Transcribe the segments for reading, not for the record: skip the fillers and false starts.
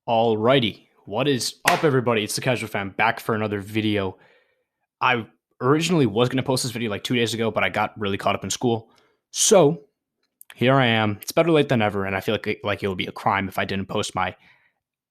Alrighty, what is up, everybody? It's the Casual Fan back for another video. I originally was going to post this video like 2 days ago, but I got really caught up in school. So here I am. It's better late than never, and I feel like it would be a crime if I didn't post my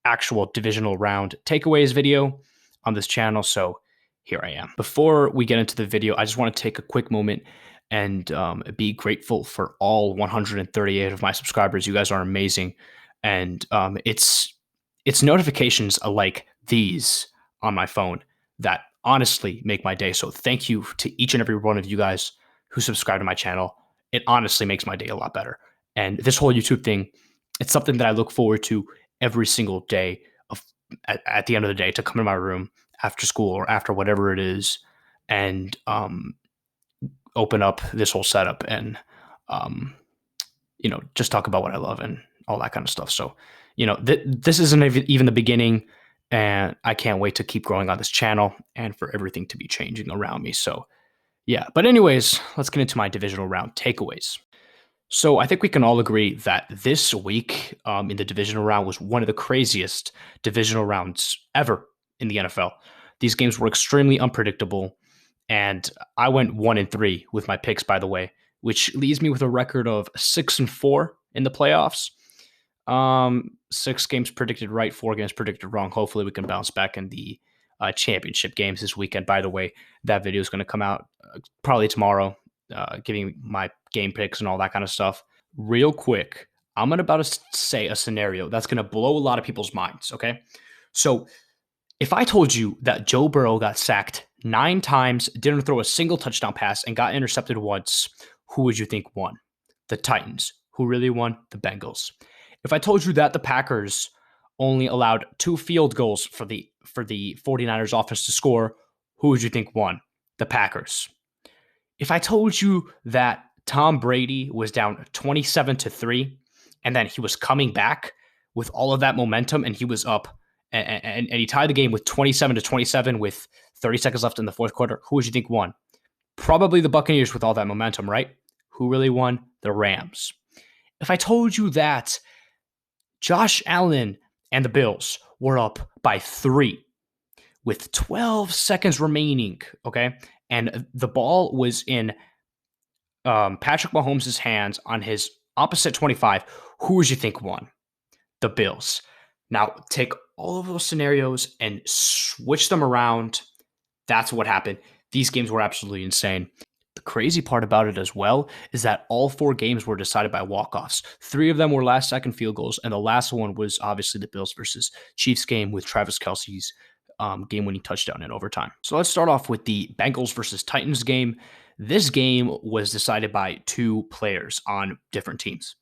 actual divisional round takeaways video on this channel. So here I am. Before we get into the video, I just want to take a quick moment and be grateful for all 138 of my subscribers. You guys are amazing, and it's notifications like these on my phone that honestly make my day. So thank you to each and every one of you guys who subscribe to my channel. It honestly makes my day a lot better. And this whole YouTube thing, it's something that I look forward to every single day at the end of the day, to come in my room after school or after whatever it is and open up this whole setup and just talk about what I love and all that kind of stuff. So this isn't even the beginning, and I can't wait to keep growing on this channel and for everything to be changing around me. So yeah, but anyways, let's get into my divisional round takeaways. So I think we can all agree that this week in the divisional round was one of the craziest divisional rounds ever in the NFL. These games were extremely unpredictable, and I went 1-3 with my picks, by the way, which leaves me with a record of 6-4 in the playoffs. 6 games predicted right, 4 games predicted wrong. Hopefully we can bounce back in the championship games this weekend. By the way, that video is going to come out probably tomorrow, giving my game picks and all that kind of stuff. Real quick, I'm about to say a scenario that's going to blow a lot of people's minds, okay? So if I told you that Joe Burrow got sacked 9 times, didn't throw a single touchdown pass, and got intercepted once, who would you think won? The Titans. Who really won? The Bengals. If I told you that the Packers only allowed 2 field goals for the 49ers offense to score, who would you think won? The Packers. If I told you that Tom Brady was down 27-3 and then he was coming back with all of that momentum and he was up and he tied the game with 27-27 with 30 seconds left in the fourth quarter, who would you think won? Probably the Buccaneers with all that momentum, right? Who really won? The Rams. If I told you that Josh Allen and the Bills were up by 3 with 12 seconds remaining, okay? And the ball was in Patrick Mahomes' hands on his opposite 25, who would you think won? The Bills. Now, take all of those scenarios and switch them around. That's what happened. These games were absolutely insane. The crazy part about it as well is that all 4 games were decided by walk-offs. 3 of them were last-second field goals, and the last one was obviously the Bills versus Chiefs game with Travis Kelce's game-winning touchdown in overtime. So let's start off with the Bengals versus Titans game. This game was decided by 2 players on different teams.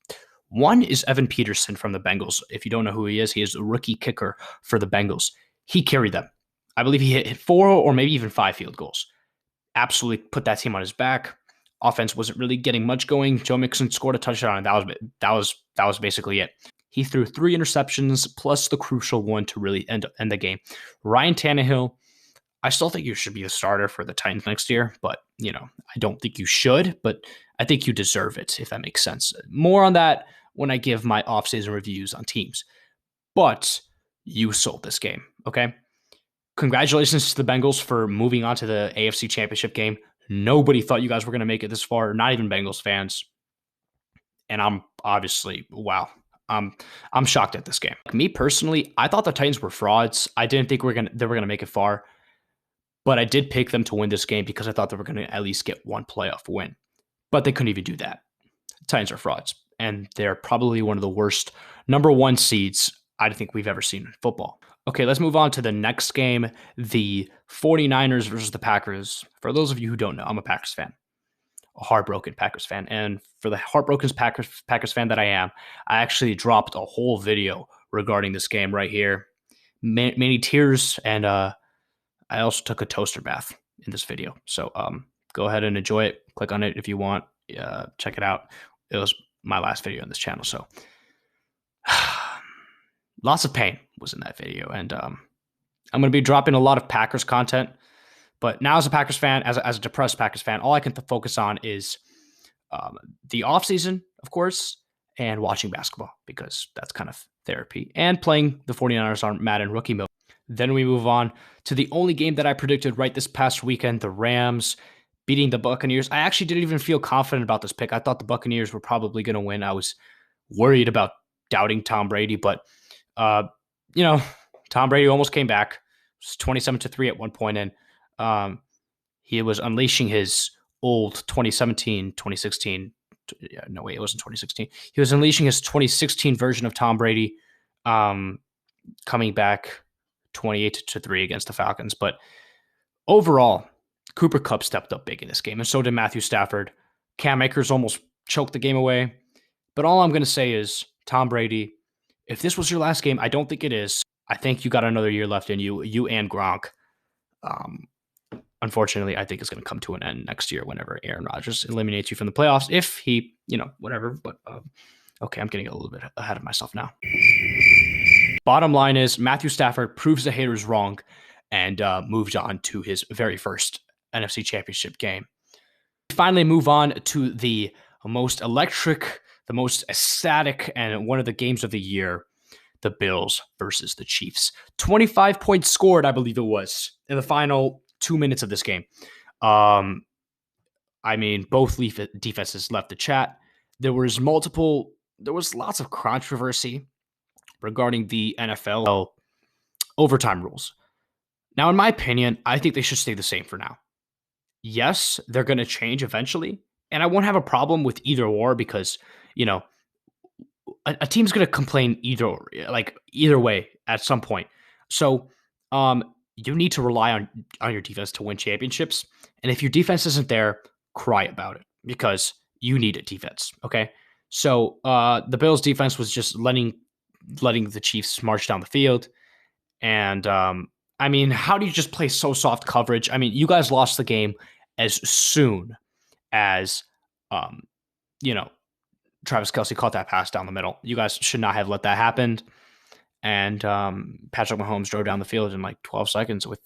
One is Evan Peterson from the Bengals. If you don't know who he is a rookie kicker for the Bengals. He carried them. I believe he hit 4 or maybe even 5 field goals. Absolutely put that team on his back. Offense wasn't really getting much going. Joe Mixon scored a touchdown, and that was basically it. He threw 3 interceptions plus the crucial one to really end the game. Ryan Tannehill, I still think you should be the starter for the Titans next year, but I don't think you should, but I think you deserve it, if that makes sense. More on that when I give my offseason reviews on teams. But you sold this game, okay? Congratulations to the Bengals for moving on to the AFC Championship game. Nobody thought you guys were going to make it this far, not even Bengals fans. And I'm obviously, wow, I'm shocked at this game. Me personally, I thought the Titans were frauds. I didn't think they were going to make it far, but I did pick them to win this game because I thought they were going to at least get one playoff win. But they couldn't even do that. The Titans are frauds, and they're probably one of the worst number 1 seeds I think we've ever seen in football. Okay, let's move on to the next game, the 49ers versus the Packers. For those of you who don't know, I'm a Packers fan, a heartbroken Packers fan. And for the heartbroken Packers fan that I am, I actually dropped a whole video regarding this game right here. Many tears, and I also took a toaster bath in this video. So go ahead and enjoy it. Click on it if you want. Check it out. It was my last video on this channel, so lots of pain was in that video, and I'm going to be dropping a lot of Packers content. But now, as a Packers fan, as a depressed Packers fan, all I can focus on is the offseason, of course, and watching basketball, because that's kind of therapy and playing the 49ers on Madden rookie mode. Then we move on to the only game that I predicted right this past weekend, the Rams beating the Buccaneers. I actually didn't even feel confident about this pick. I thought the Buccaneers were probably going to win. I was worried about doubting Tom Brady, but Tom Brady almost came back. It was 27-3 at one point, and he was unleashing his old 2017, 2016. No, wait, it wasn't 2016. He was unleashing his 2016 version of Tom Brady, coming back 28-3 against the Falcons. But overall, Cooper Kupp stepped up big in this game, and so did Matthew Stafford. Cam Akers almost choked the game away. But all I'm going to say is, Tom Brady, if this was your last game, I don't think it is. I think you got another year left in you and Gronk. Unfortunately, I think it's going to come to an end next year whenever Aaron Rodgers eliminates you from the playoffs. If he, whatever. But okay, I'm getting a little bit ahead of myself now. Bottom line is, Matthew Stafford proves the haters wrong and moved on to his very first NFC Championship game. We finally move on to the most electric, the most ecstatic, and one of the games of the year, the Bills versus the Chiefs. 25 points scored, I believe it was, in the final 2 minutes of this game. Both defenses left the chat. There was lots of controversy regarding the NFL overtime rules. Now, in my opinion, I think they should stay the same for now. Yes, they're going to change eventually, and I won't have a problem with either or because, a team's going to complain either way at some point. So, you need to rely on your defense to win championships. And if your defense isn't there, cry about it because you need a defense. Okay. So the Bills defense was just letting the Chiefs march down the field. And how do you just play so soft coverage? You guys lost the game as soon as Travis Kelce caught that pass down the middle. You guys should not have let that happen. And Patrick Mahomes drove down the field in like 12 seconds with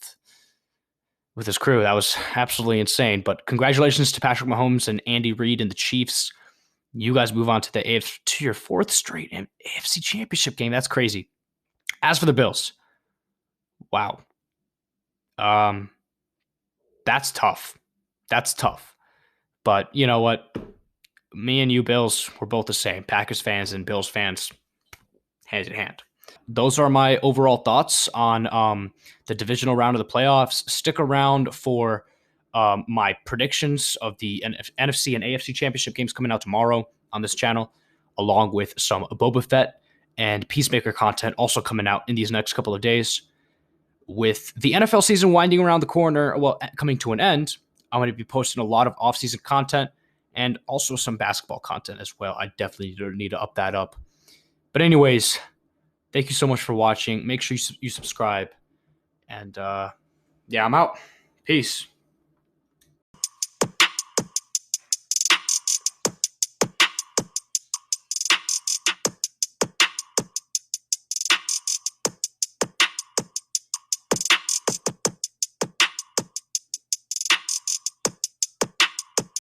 his crew. That was absolutely insane. But congratulations to Patrick Mahomes and Andy Reid and the Chiefs. You guys move on to your fourth straight AFC Championship game. That's crazy. As for the Bills, wow. That's tough. That's tough. But you know what? Me and you, Bills, we're both the same. Packers fans and Bills fans, hand in hand. Those are my overall thoughts on the divisional round of the playoffs. Stick around for my predictions of the NFC and AFC Championship games coming out tomorrow on this channel, along with some Boba Fett and Peacemaker content also coming out in these next couple of days. With the NFL season winding around the corner, coming to an end, I'm going to be posting a lot of off-season content and also some basketball content as well. I definitely need to up that up. But anyways, thank you so much for watching. Make sure you subscribe. And I'm out. Peace.